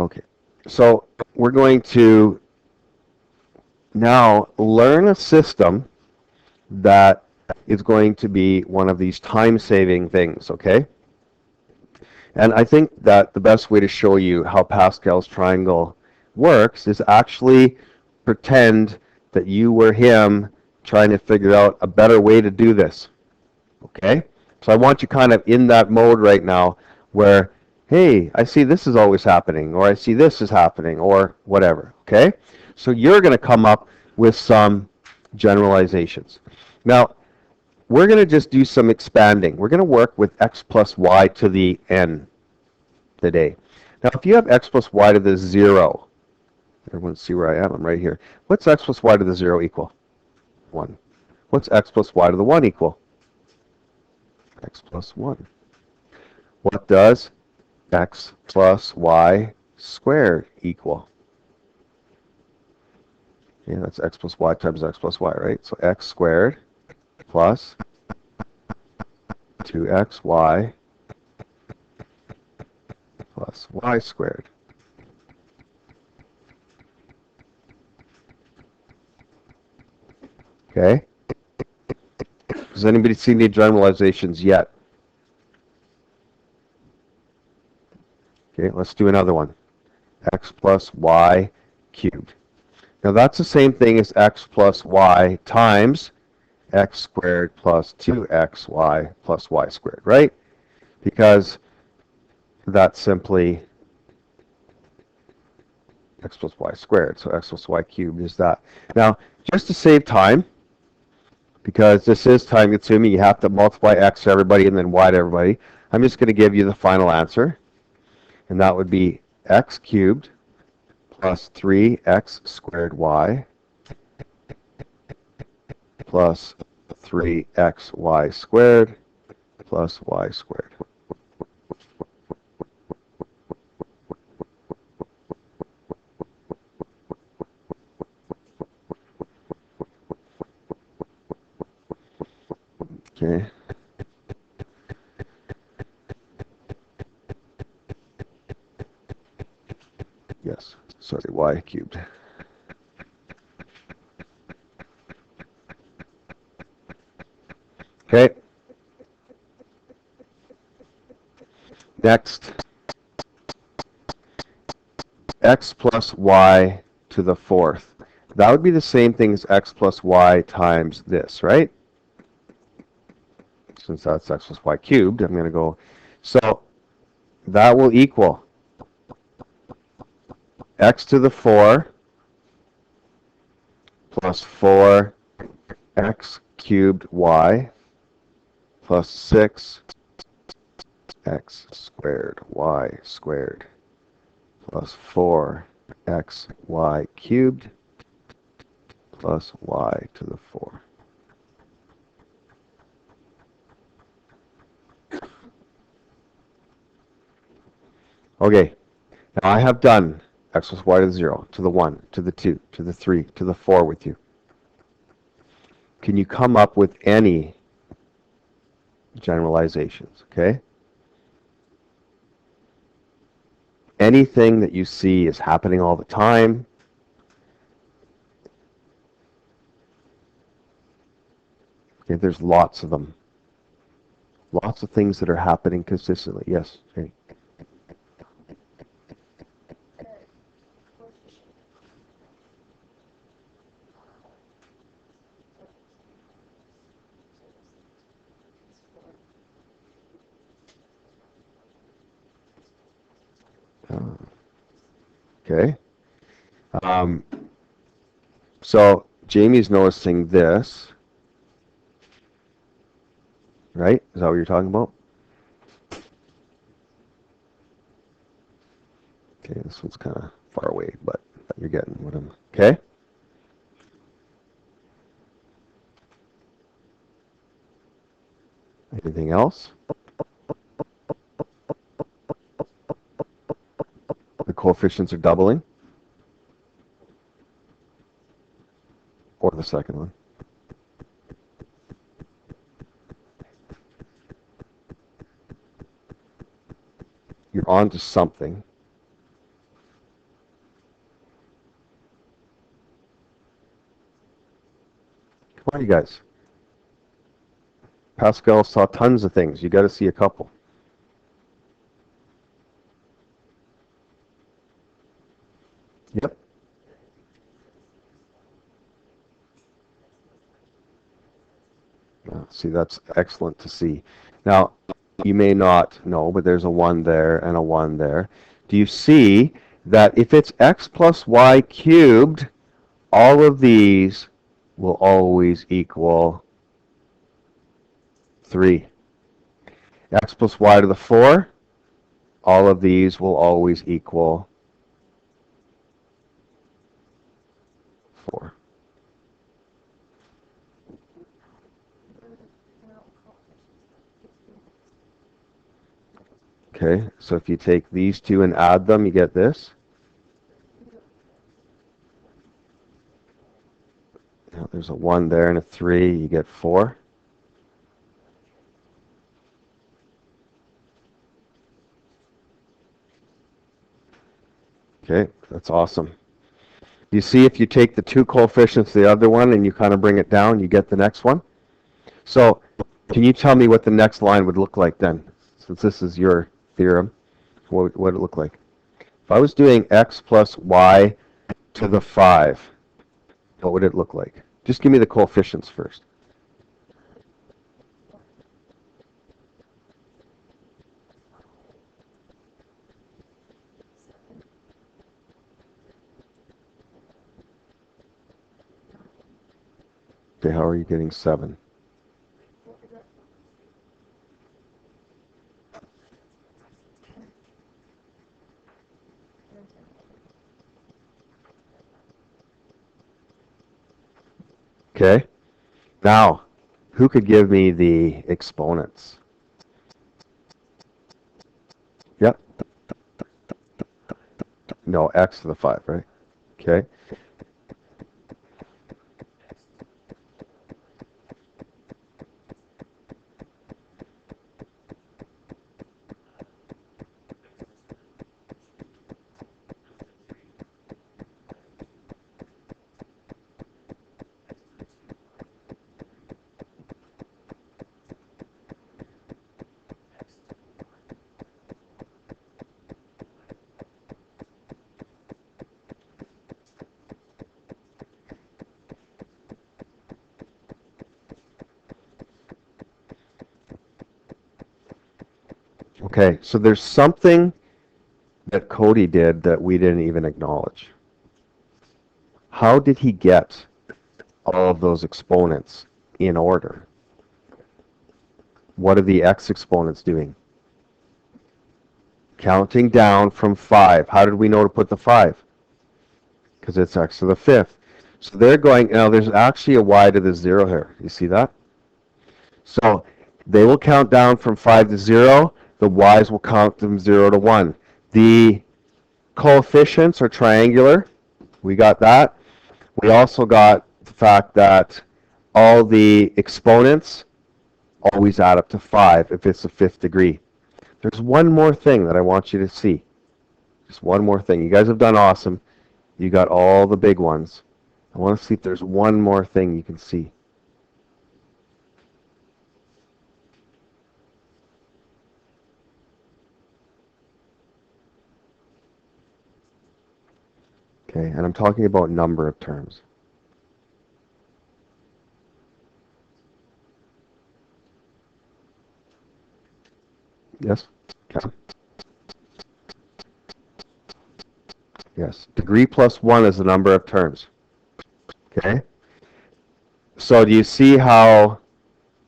Okay, so we're going to now learn a system that is going to be one of these time-saving things, okay? And I think that the best way to show you how Pascal's triangle works is actually pretend that you were him trying to figure out a better way to do this, okay? So I want you kind of in that mode right now where, hey, I see this is always happening, or I see this is happening, or whatever, okay? So you're going to come up with some generalizations. Now, we're going to just do some expanding. We're going to work with x plus y to the n today. Now, if you have x plus y to the 0, everyone see where I am? I'm right here. What's x plus y to the 0 equal? 1. What's x plus y to the 1 equal? X plus 1. What does x plus y squared equal? Yeah, that's x plus y times x plus y, right? So x squared plus 2xy plus y squared. Okay? Does anybody see any generalizations yet? Okay, let's do another one. X plus y cubed. Now that's the same thing as x plus y times x squared plus 2xy plus y squared, right? Because that's simply x plus y squared. So x plus y cubed is that. Now, just to save time, because this is time consuming, you have to multiply x to everybody and then y to everybody. I'm just going to give you the final answer. And that would be x cubed plus 3x squared y plus 3xy squared plus y squared. Okay. Yes, sorry, y cubed. Okay. Next, x plus y to the fourth. That would be the same thing as x plus y times this, right? Since that's x plus y cubed, I'm going to go. So that will equal x to the 4 plus 4x cubed y plus 6x squared y squared plus 4xy cubed plus y to the 4. Okay, now I have done x plus y to the 0, to the 1, to the 2, to the 3, to the 4 with you. Can you come up with any generalizations, okay? Anything that you see is happening all the time. Okay, there's lots of them. Lots of things that are happening consistently. Yes, Jenny. Okay. So Jamie's noticing this, right? Is that what you're talking about? Okay, this one's kind of far away, but you're getting what I'm... Okay? Anything else? The coefficients are doubling? Or the second one? You're on to something. you guys? Pascal saw tons of things. You got to see a couple. Yep. See, that's excellent to see. Now, you may not know, but there's a 1 there and a 1 there. Do you see that if it's x plus y cubed, all of these will always equal 3. X plus y to the 4, all of these will always equal 4. Okay, so if you take these two and add them, you get this. Now, there's a 1 there and a 3, you get 4. Okay, that's awesome. You see, if you take the two coefficients, the other one, and you kind of bring it down, you get the next one. So, can you tell me what the next line would look like then? Since this is your theorem, what would it look like? If I was doing x plus y to the 5, what would it look like? Just give me the coefficients first. Okay, how are you getting 7? Okay, now, who could give me the exponents? Yep. No, x to the 5, right? Okay. Okay, so there's something that Cody did that we didn't even acknowledge. How did he get all of those exponents in order? What are the x exponents doing? Counting down from 5. How did we know to put the 5? Because it's x to the 5th. So they're going, now there's actually a y to the 0 here. You see that? So they will count down from 5 to 0. The y's will count from 0 to 1. The coefficients are triangular. We got that. We also got the fact that all the exponents always add up to 5 if it's the 5th degree. There's one more thing that I want you to see. Just one more thing. You guys have done awesome. You got all the big ones. I want to see if there's one more thing you can see. Okay, and I'm talking about number of terms. Yes? Okay. Yes. Degree plus 1 is the number of terms. Okay? So do you see how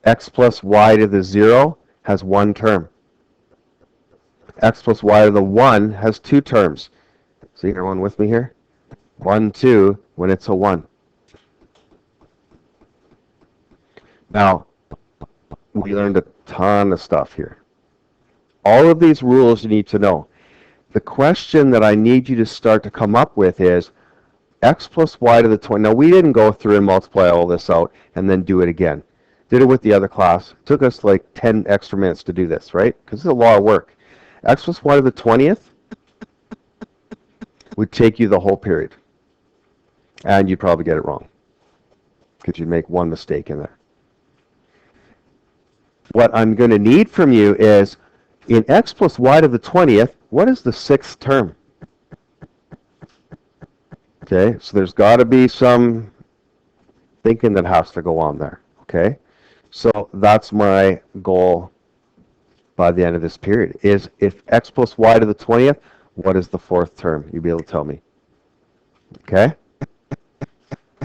x plus y to the 0 has one term? X plus y to the 1 has two terms. See everyone with me here? 1, 2, when it's a 1. Now, we learned a ton of stuff here. All of these rules you need to know. The question that I need you to start to come up with is x plus y to the 20. Now, we didn't go through and multiply all this out and then do it again. Did it with the other class. It took us like 10 extra minutes to do this, right? Because it's a lot of work. X plus y to the 20th would take you the whole period. And you'd probably get it wrong. because you make one mistake in there. What I'm going to need from you is, in x plus y to the 20th, what is the 6th term? Okay, so there's got to be some thinking that has to go on there. Okay, so that's my goal by the end of this period, is if x plus y to the 20th, what is the 4th term? You'll be able to tell me. Okay?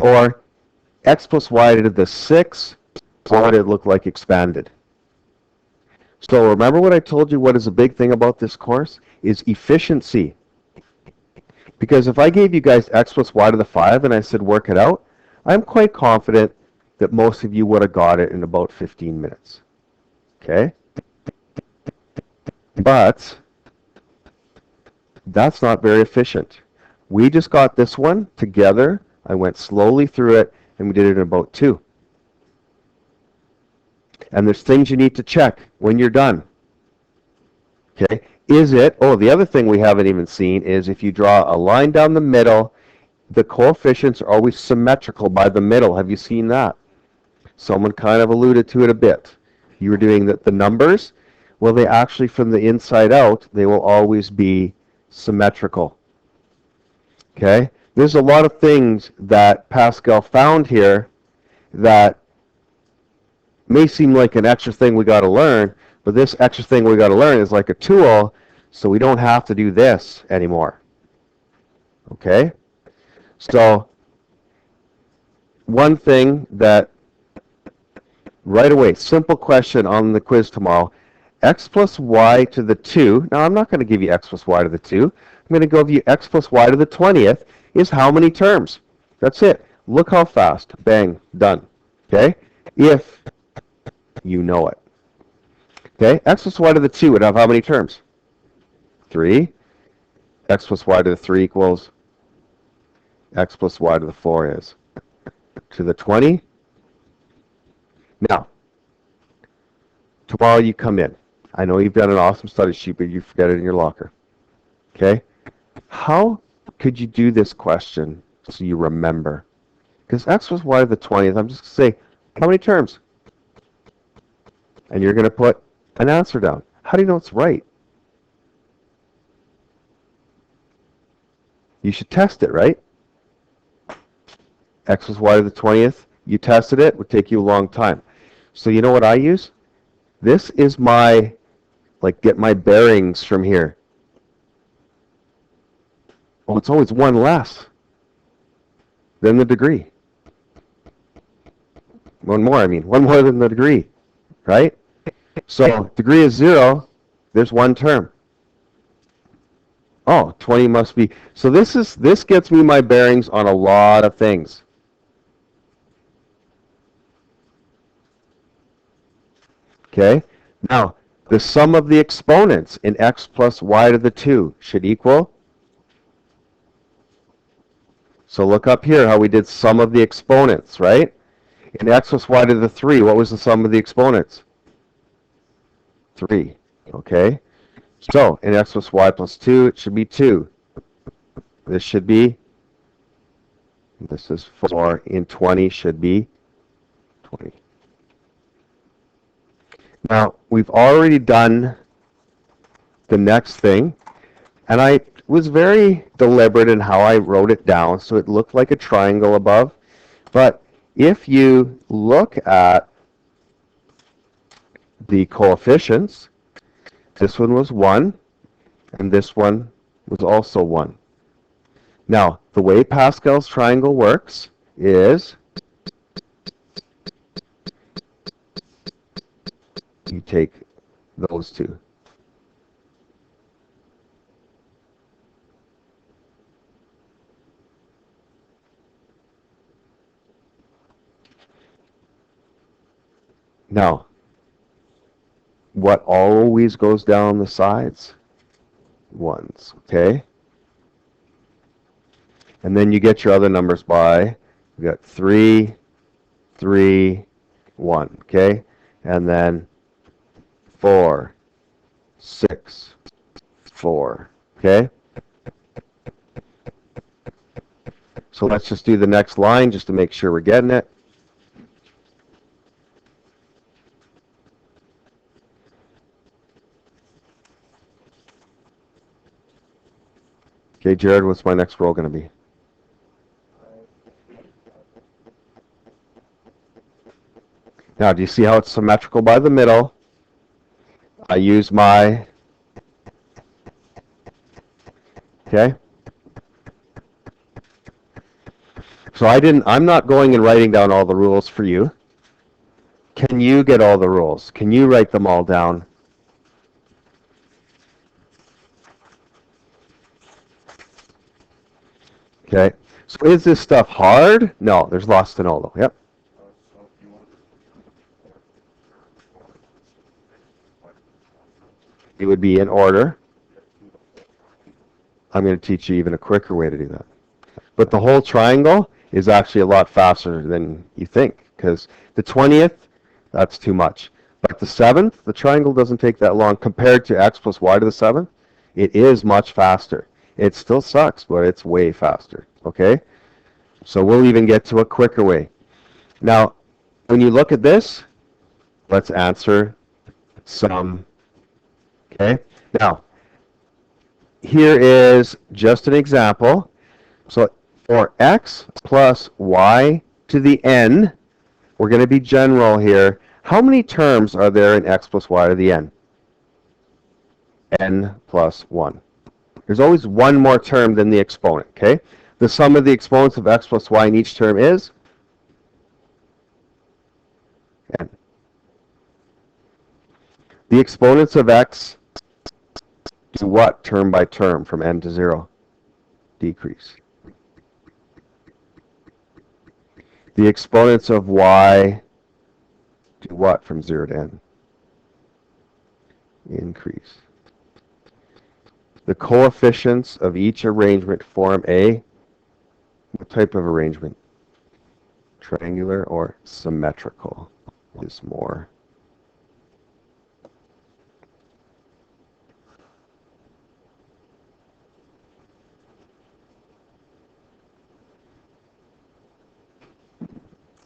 Or x plus y to the 6th, what would it look like expanded? So remember what I told you, what is a big thing about this course? Is efficiency. Because if I gave you guys x plus y to the 5 and I said work it out, I'm quite confident that most of you would have got it in about 15 minutes. Okay? But that's not very efficient. We just got this one together. I went slowly through it, and we did it in about 2. And there's things you need to check when you're done. Okay? Is it, the other thing we haven't even seen is if you draw a line down the middle, the coefficients are always symmetrical by the middle. Have you seen that? Someone kind of alluded to it a bit. You were doing the numbers. Well, they actually, from the inside out, they will always be symmetrical. Okay? There's a lot of things that Pascal found here that may seem like an extra thing we got to learn, but this extra thing we got to learn is like a tool, so we don't have to do this anymore. Okay? So, one thing that right away, simple question on the quiz tomorrow, x plus y to the 2. Now, I'm not going to give you x plus y to the 2. I'm going to give you x plus y to the 20th is how many terms? That's it. Look how fast. Bang. Done. Okay? If you know it. Okay? X plus y to the 2 would have how many terms? 3. X plus y to the 3 equals x plus y to the 4 is to the 20. Now, tomorrow you come in. I know you've done an awesome study sheet, but you forget it in your locker. Okay? How could you do this question so you remember? Because x plus y to the 20th, I'm just going to say, how many terms? And you're going to put an answer down. How do you know it's right? You should test it, right? X plus y to the 20th, you tested it, would take you a long time. So you know what I use? This is my, get my bearings from here. Oh, it's always one less than the degree. One more than the degree, right? So degree is 0, there's one term. Oh, 20 must be, so this gets me my bearings on a lot of things. Okay, now the sum of the exponents in x plus y to the 2 should equal. So look up here how we did sum of the exponents, right? In x plus y to the 3, what was the sum of the exponents? 3, okay? So in x plus y plus 2, it should be 2. This should be, this is 4. In 20 should be 20. Now, we've already done the next thing, and I was very deliberate in how I wrote it down, so it looked like a triangle above. But if you look at the coefficients, this one was 1, and this one was also 1. Now, the way Pascal's triangle works is you take those two. Now, what always goes down the sides? 1s, okay? And then you get your other numbers by, you got 3, 3, 1, okay? And then 4, 6, 4, okay? So let's just do the next line just to make sure we're getting it. Okay, Jared, what's my next row going to be? Now, do you see how it's symmetrical by the middle? I use my, okay? So I'm not going and writing down all the rules for you. Can you get all the rules? Can you write them all down? Okay. So is this stuff hard? No, there's lots to know though. Yep. It would be in order. I'm going to teach you even a quicker way to do that. But the whole triangle is actually a lot faster than you think, because the 20th, that's too much. But the 7th, the triangle doesn't take that long compared to x plus y to the 7th. It is much faster. It still sucks, but it's way faster. Okay? So we'll even get to a quicker way. Now, when you look at this, let's answer some. Okay? Now, here is just an example. So for x plus y to the n, we're going to be general here. How many terms are there in x plus y to the n? N plus 1. There's always one more term than the exponent, okay? The sum of the exponents of x plus y in each term is n. The exponents of x do what term by term from n to 0? Decrease. The exponents of y do what from 0 to n? Increase. The coefficients of each arrangement form a what type of arrangement? Triangular or symmetrical is more.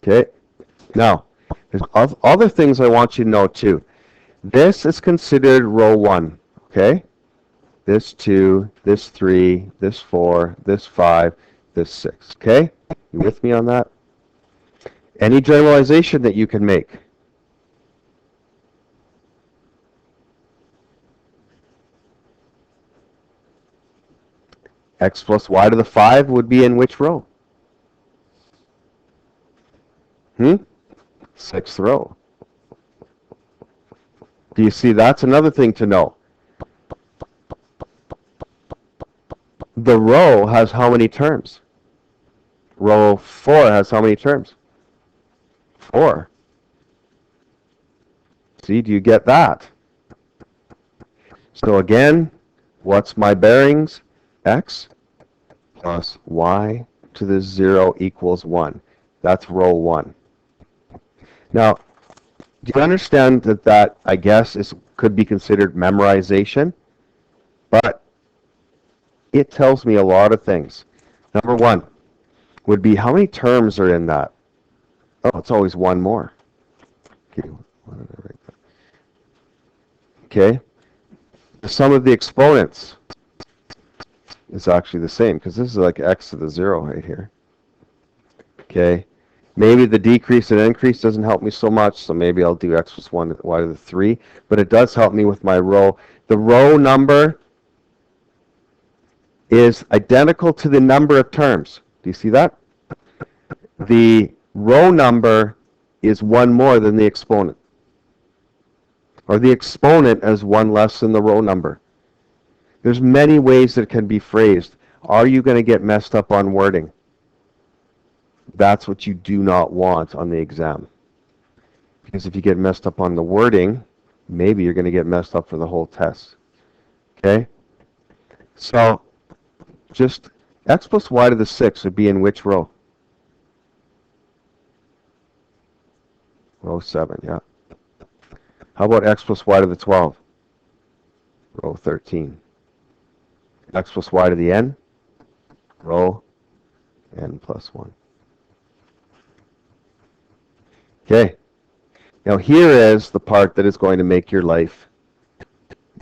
Okay. Now, there's other things I want you to know too. This is considered row 1, okay? This 2, this 3, this 4, this 5, this 6, okay? You with me on that? Any generalization that you can make? X plus y to the 5 would be in which row? 6th row. Do you see that's another thing to know? The row has how many terms? Row 4 has how many terms? 4. See, do you get that? So again, what's my bearings? X plus y to the 0 equals 1. That's row 1. Now, do you understand that I guess could be considered memorization? But it tells me a lot of things. Number 1 would be how many terms are in that? Oh, it's always one more. Okay. The sum of the exponents is actually the same because this is like x to the 0 right here. Okay. Maybe the decrease and increase doesn't help me so much, so maybe I'll do x plus 1 y to the 3. But it does help me with my row. The row number is identical to the number of terms. Do you see that? The row number is one more than the exponent. Or the exponent is one less than the row number. There's many ways that it can be phrased. Are you going to get messed up on wording? That's what you do not want on the exam. Because if you get messed up on the wording, maybe you're going to get messed up for the whole test. Okay? So, just x plus y to the 6 would be in which row? Row 7, yeah. How about x plus y to the 12? Row 13. X plus y to the n? Row n plus 1. Okay. Now here is the part that is going to make your life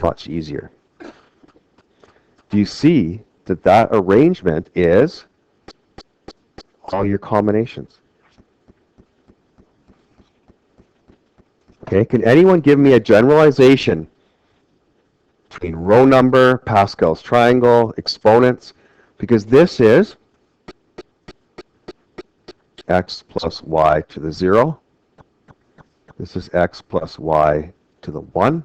much easier. Do you see that arrangement is all your combinations. Okay, can anyone give me a generalization between row number, Pascal's triangle, exponents? Because this is x plus y to the 0. This is x plus y to the 1.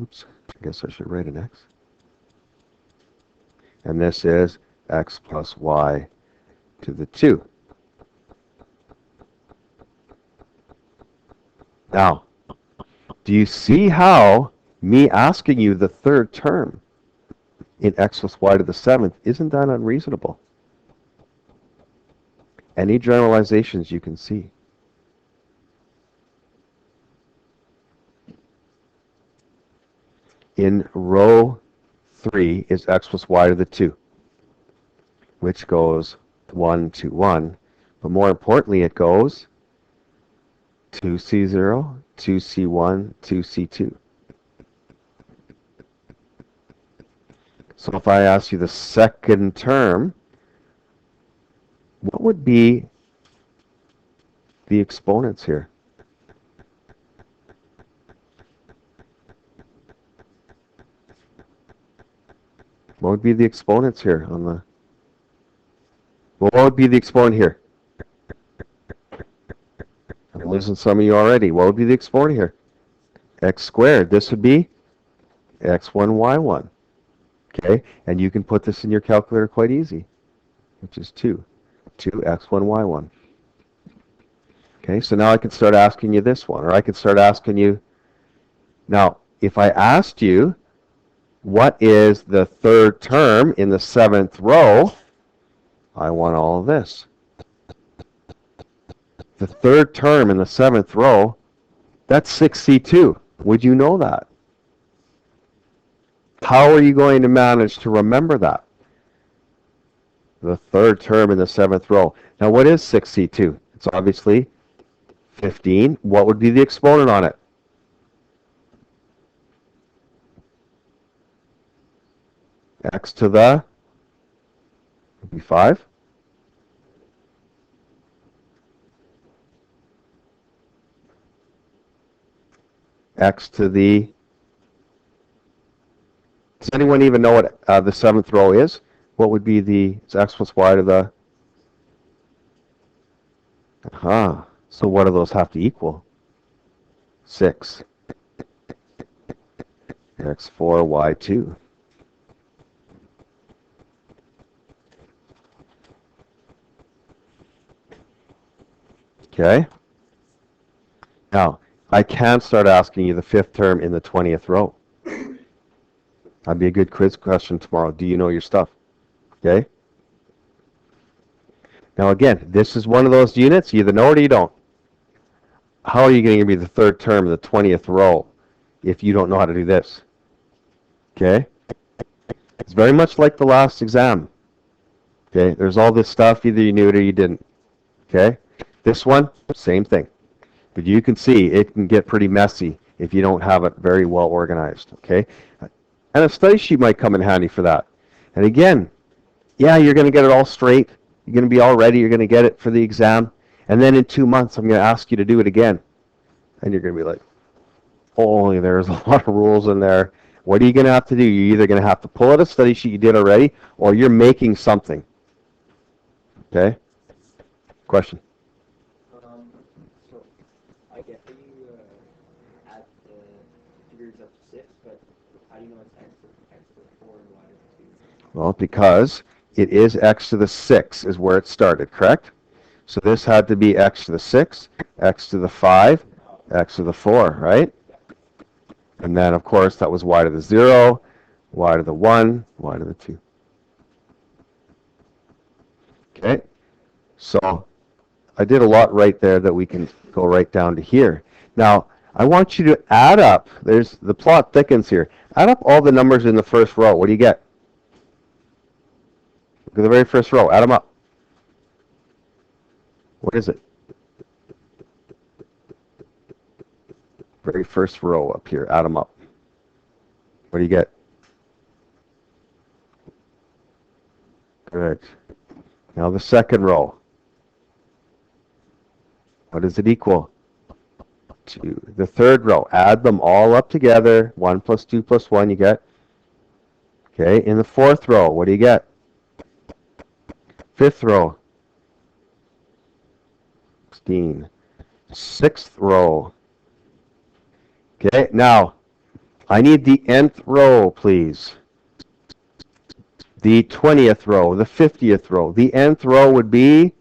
Oops, I guess I should write an x. And this is x plus y to the 2. Now, do you see how me asking you the third term in x plus y to the 7th, isn't that unreasonable? Any generalizations you can see? In row 3 is x plus y to the 2, which goes 1 to 1. But more importantly, it goes 2c0, 2c1, 2c2. So if I ask you the second term, what would be the exponents here? What would be the exponents here on the... Well, what would be the exponent here? I'm losing some of you already. What would be the exponent here? X squared. This would be x1, y1. Okay, and you can put this in your calculator quite easy, which is 2. 2x1, y1. Okay, so now I can start asking you this one, or I could start asking you... Now, if I asked you, what is the third term in the 7th row? I want all of this. The third term in the 7th row, that's 6c2. Would you know that? How are you going to manage to remember that? The third term in the 7th row. Now, what is 6c2? It's obviously 15. What would be the exponent on it? X to the would be 5. X to the... Does anyone even know what the 7th row is? What would be the... It's x plus y to the... So what do those have to equal? 6. X4, y2. Okay? Now, I can start asking you the 5th term in the 20th row. That'd be a good quiz question tomorrow. Do you know your stuff? Okay? Now again, this is one of those units, you either know it or you don't. How are you going to be the 3rd term in the 20th row if you don't know how to do this? Okay? It's very much like the last exam. Okay? There's all this stuff, either you knew it or you didn't. Okay? This one, same thing. But you can see it can get pretty messy if you don't have it very well organized. Okay? And a study sheet might come in handy for that. And again, yeah, you're going to get it all straight. You're going to be all ready. You're going to get it for the exam. And then in 2 months, I'm going to ask you to do it again. And you're going to be like, holy, there's a lot of rules in there. What are you going to have to do? You're either going to have to pull out a study sheet you did already, or you're making something. Okay? Question? So I get that you add the figures up to 6, but how do you know it's x to the 4 and y to the 2? Well, because it is x to the 6 is where it started, correct? So this had to be x to the 6, x to the 5, x to the 4, right? And then, of course, that was y to the 0, y to the 1, y to the 2. Okay? So I did a lot right there that we can go right down to here. Now, I want you to add up. There's the plot thickens here. Add up all the numbers in the first row. What do you get? Look at the very first row. Add them up. What is it? Very first row up here. Add them up. What do you get? Good. Now the second row. What does it equal? 2. The third row. Add them all up together. 1 plus 2 plus 1, you get. Okay, in the fourth row, what do you get? Fifth row. 16. Sixth row. Okay, now, I need the nth row, please. The 20th row, the 50th row. The nth row would be?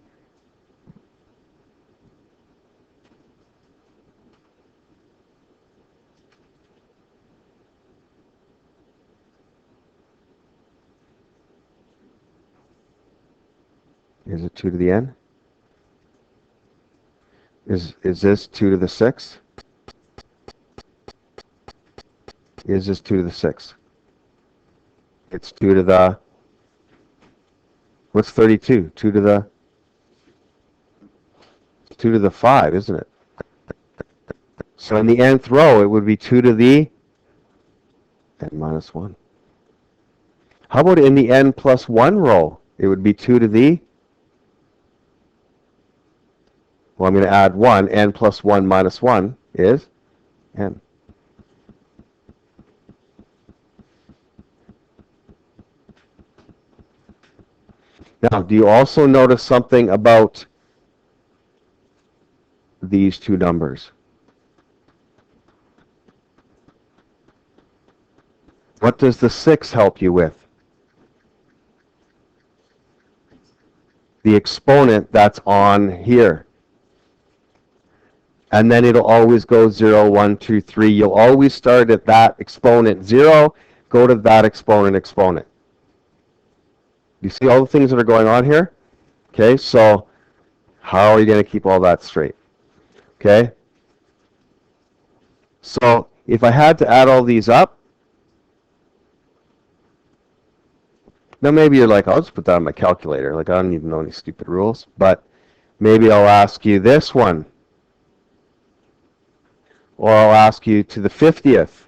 Is it 2 to the n? Is this 2 to the 6? Is this 2 to the 6? It's 2 to the... What's 32? 2 to the... 2 to the 5, isn't it? So in the nth row, it would be 2 to the n minus 1. How about in the n plus 1 row? It would be 2 to the... Well, I'm going to add 1. N plus 1 minus 1 is n. Now, do you also notice something about these two numbers? What does the 6 help you with? The exponent that's on here. And then it'll always go 0, 1, 2, 3. You'll always start at that exponent 0, go to that exponent, exponent. You see all the things that are going on here? Okay, so how are you going to keep all that straight? Okay? So if I had to add all these up, now maybe you're like, I'll just put that on my calculator. Like, I don't even know any stupid rules. But maybe I'll ask you this one. Or I'll ask you to the 50th.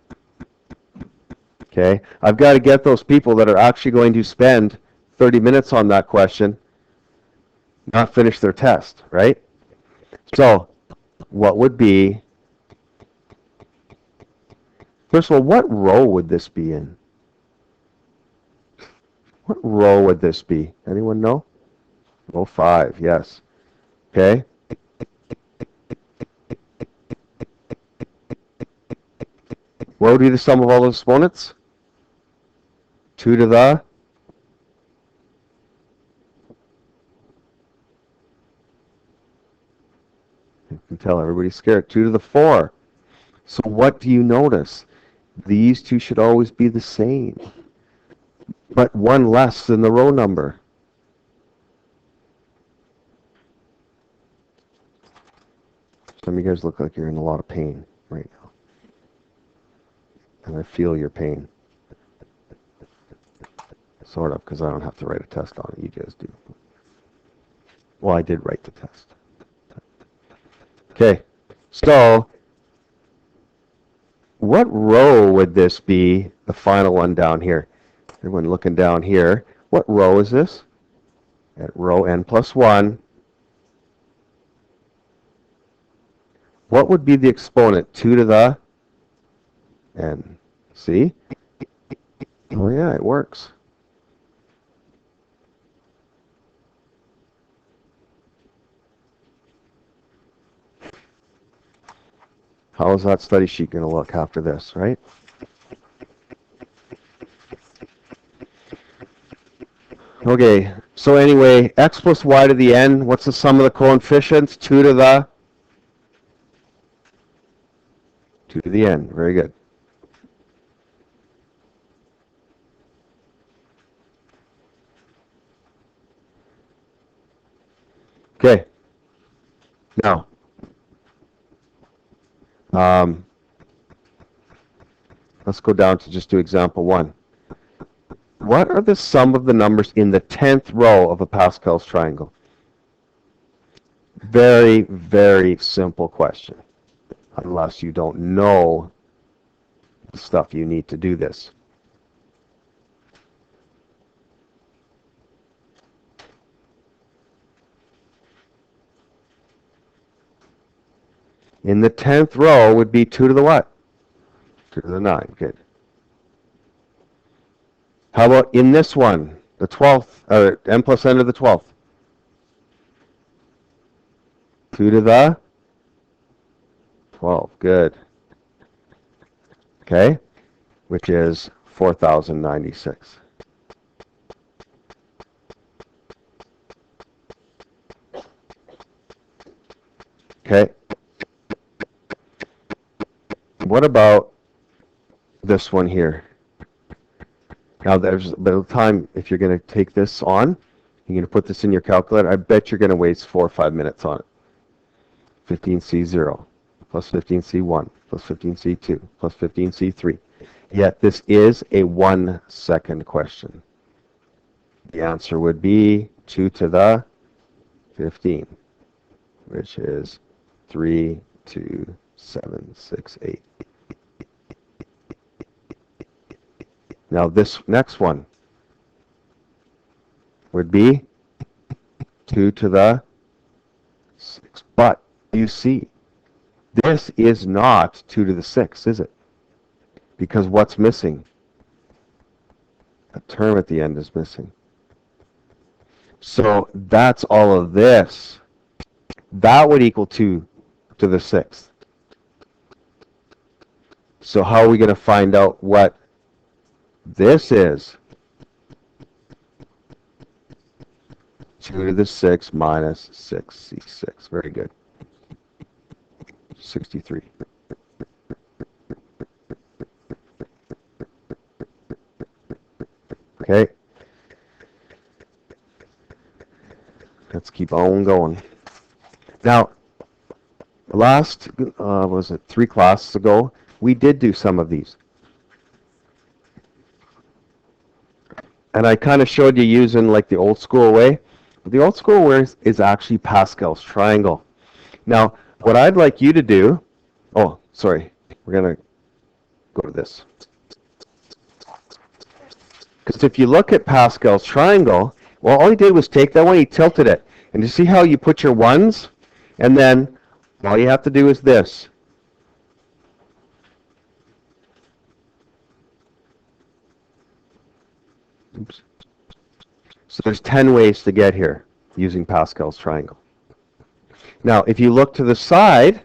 Okay? I've got to get those people that are actually going to spend 30 minutes on that question, not finish their test, right? So, what would be... First of all, what row would this be in? What row would this be? Anyone know? Row 5, yes. Okay? What would be the sum of all those exponents? 2 to the... You can tell everybody's scared. 2 to the 4. So what do you notice? These two should always be the same, but one less than the row number. Some of you guys look like you're in a lot of pain right now. And I feel your pain. Sort of, because I don't have to write a test on it. You guys do. Well, I did write the test. Okay, so what row would this be, the final one down here? Everyone looking down here. What row is this? At row n plus 1. What would be the exponent? 2 to the n. See? Oh yeah, it works. How is that study sheet going to look after this, right? Okay, so anyway, x plus y to the n, what's the sum of the coefficients? 2 to the 2 to the n. Very good. Okay. Now, let's go down to just do example 1. What are the sum of the numbers in the 10th row of a Pascal's triangle? Very, very simple question. Unless you don't know the stuff you need to do this. In the 10th row would be 2 to the what? 2 to the 9. Good. How about in this one, the 12th, or n plus n to the 12th? 2 to the 12. Good. Okay, which is 4,096. Okay. What about this one here? Now, there's a bit of time, if you're going to take this on, you're going to put this in your calculator, I bet you're going to waste 4 or 5 minutes on it. 15C0 plus 15C1 plus 15C2 plus 15C3. Yet this is a 1-second question. The answer would be 2 to the 15, which is 3, 2, 7, 6, 8. Now this next one would be 2 to the 6. But you see, this is not 2 to the 6, is it? Because what's missing? A term at the end is missing. So that's all of this. That would equal 2 to the 6th. So how are we going to find out what this is? 2 to the 6 minus 6C6. Very good. 63. Okay. Let's keep on going. Now, last, was it 3 classes ago, we did do some of these. And I kind of showed you using like the old school way. But the old school way is actually Pascal's Triangle. Now, what I'd like you to do, oh, sorry, we're going to go to this. Because if you look at Pascal's Triangle, well, all he did was take that one, he tilted it. And you see how you put your ones, and then all you have to do is this. Oops. So there's 10 ways to get here using Pascal's Triangle. Now, if you look to the side,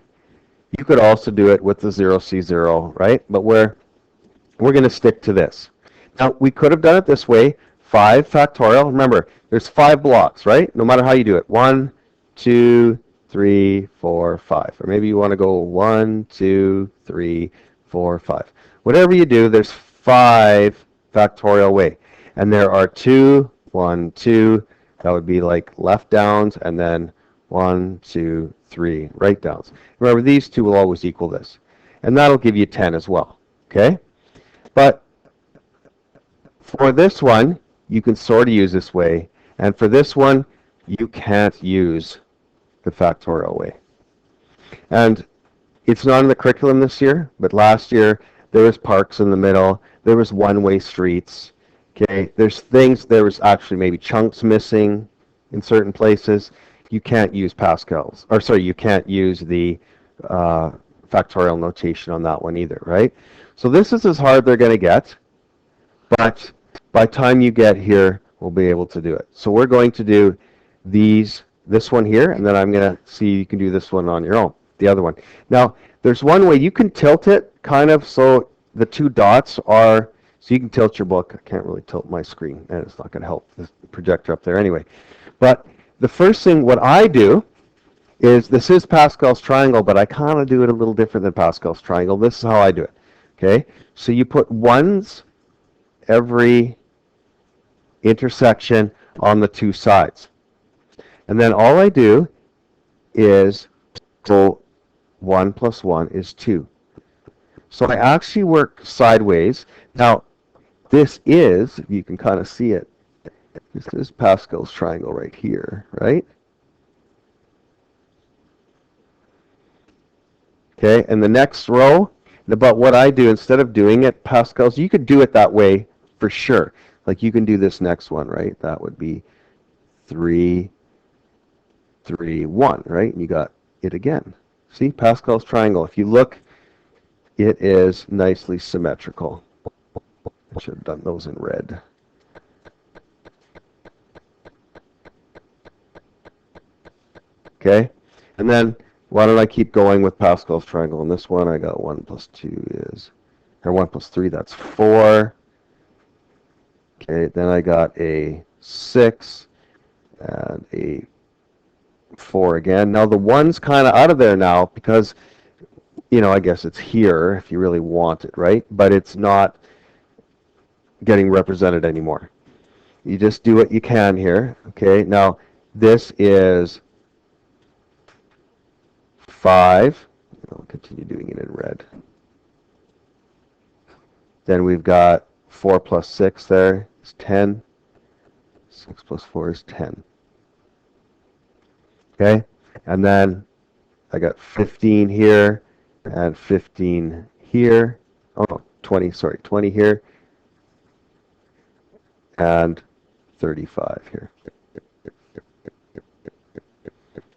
you could also do it with the 0C0, right? But we're going to stick to this. Now, we could have done it this way, 5 factorial. Remember, there's 5 blocks, right? No matter how you do it. 1, 2, 3, 4, 5. Or maybe you want to go 1, 2, 3, 4, 5. Whatever you do, there's 5 factorial way. And there are 2, 1, 2. That would be like left downs, and then 1, 2, 3 right downs. Remember, these two will always equal this. And that'll give you 10 as well. Okay? But for this one, you can sort of use this way. And for this one, you can't use the factorial way. And it's not in the curriculum this year, but last year there was parks in the middle. There was one-way streets. Okay, there was actually maybe chunks missing in certain places. You can't use Pascal's, or sorry, you can't use the factorial notation on that one either, right? So this is as hard they're going to get, but by the time you get here, we'll be able to do it. So we're going to do this one here, and then I'm going to see you can do this one on your own, the other one. Now, there's one way you can tilt it, kind of, so the 2 dots are, so you can tilt your book. I can't really tilt my screen, and it's not going to help the projector up there anyway. But the first thing, what I do, is this is Pascal's Triangle, but I kind of do it a little different than Pascal's Triangle. This is how I do it. Okay, so you put ones every intersection on the 2 sides. And then all I do is go 1 plus 1 is 2. So I actually work sideways. Now, this is, if you can kind of see it, this is Pascal's Triangle right here, right? Okay, and the next row, but what I do, instead of doing it Pascal's, you could do it that way for sure. Like you can do this next one, right? That would be 3, 3, 1, right? And you got it again. See, Pascal's triangle. If you look, it is nicely symmetrical. I should have done those in red. Okay? And then, why don't I keep going with Pascal's triangle? In this one, I got 1 plus 2 is, or 1 plus 3, that's 4. Okay, then I got a 6 and a 4 again. Now, the 1's kind of out of there now because, I guess it's here if you really want it, right? But it's not getting represented anymore. You just do what you can here. Okay, now this is 5. I'll continue doing it in red. Then we've got 4 plus 6 there is 10. 6 plus 4 is 10. Okay, and then I got 15 here and 15 here. Oh, no, 20, sorry, 20 here and 35 here.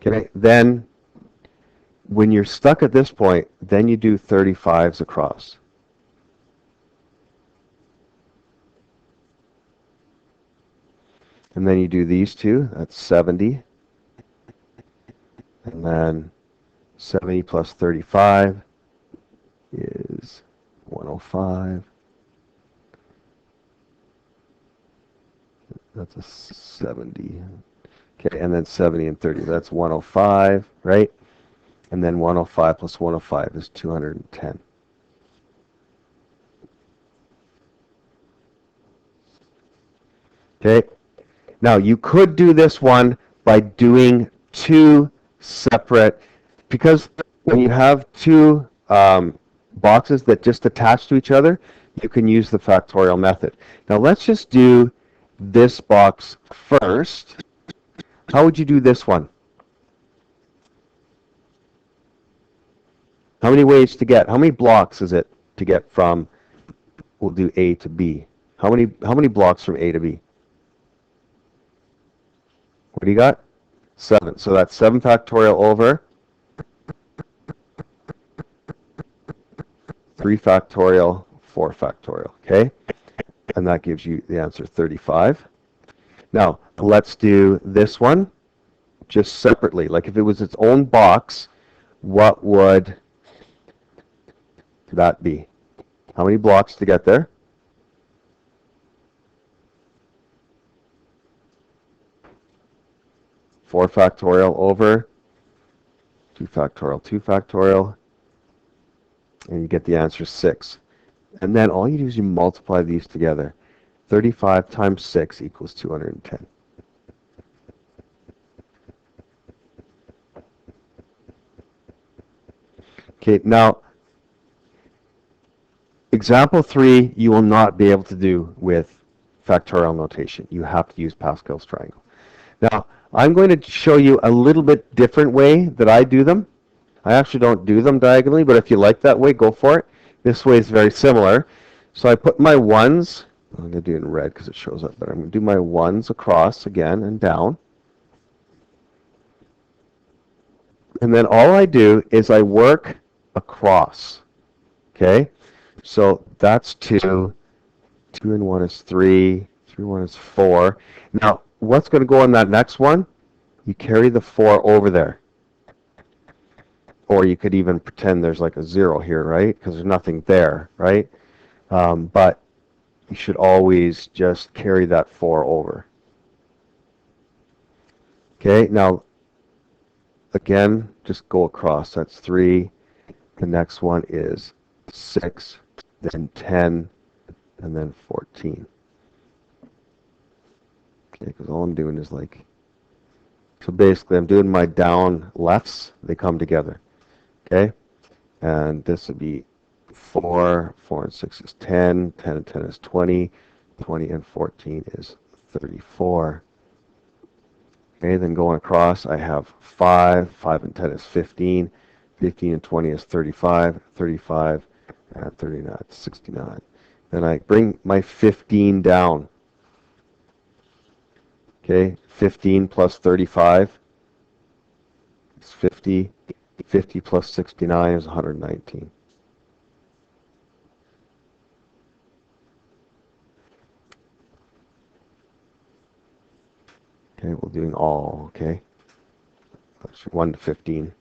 Okay, then when you're stuck at this point, then you do 35s across. And then you do these two, that's 70. And then 70 plus 35 is 105. That's a 70. Okay, and then 70 and 30, that's 105, right? And then 105 plus 105 is 210. Okay, now you could do this one by doing two separate, because when you have two boxes that just attach to each other, you can use the factorial method. Now let's just do this box first. How would you do this one? How many ways to get? How many blocks is it to get from, we'll do A to B? How many blocks from A to B? What do you got? 7. So that's 7 factorial over 3 factorial, 4 factorial, okay? And that gives you the answer 35. Now, let's do this one just separately. Like if it was its own box, what would that be? How many blocks to get there? 4 factorial over 2 factorial, 2 factorial, and you get the answer 6. And then all you do is you multiply these together. 35 times 6 equals 210. Okay, now, example 3 you will not be able to do with factorial notation. You have to use Pascal's triangle. Now, I'm going to show you a little bit different way that I do them. I actually don't do them diagonally, but if you like that way, go for it. This way is very similar. So I put my 1s, I'm going to do it in red because it shows up better. I'm going to do my 1s across again and down. And then all I do is I work across. Okay? So that's 2. 2 and 1 is 3. 3 and 1 is 4. Now, what's going to go on that next one? You carry the 4 over there. Or you could even pretend there's like a 0 here, right? Because there's nothing there, right? But you should always just carry that 4 over. Okay, now, again, just go across. That's 3. The next one is 6, then 10, and then 14. Okay, because all I'm doing is like, so basically I'm doing my down lefts, they come together. Okay, and this would be 4, 4 and 6 is 10, 10 and 10 is 20, 20 and 14 is 34. Okay, then going across, I have 5, 5 and 10 is 15, 15 and 20 is 35, 35 and 39 is 69. Then I bring my 15 down. Okay, 15 plus 35 is 50. 50 plus 69 is 119. Okay, we're doing all, okay? That's 1 to 15.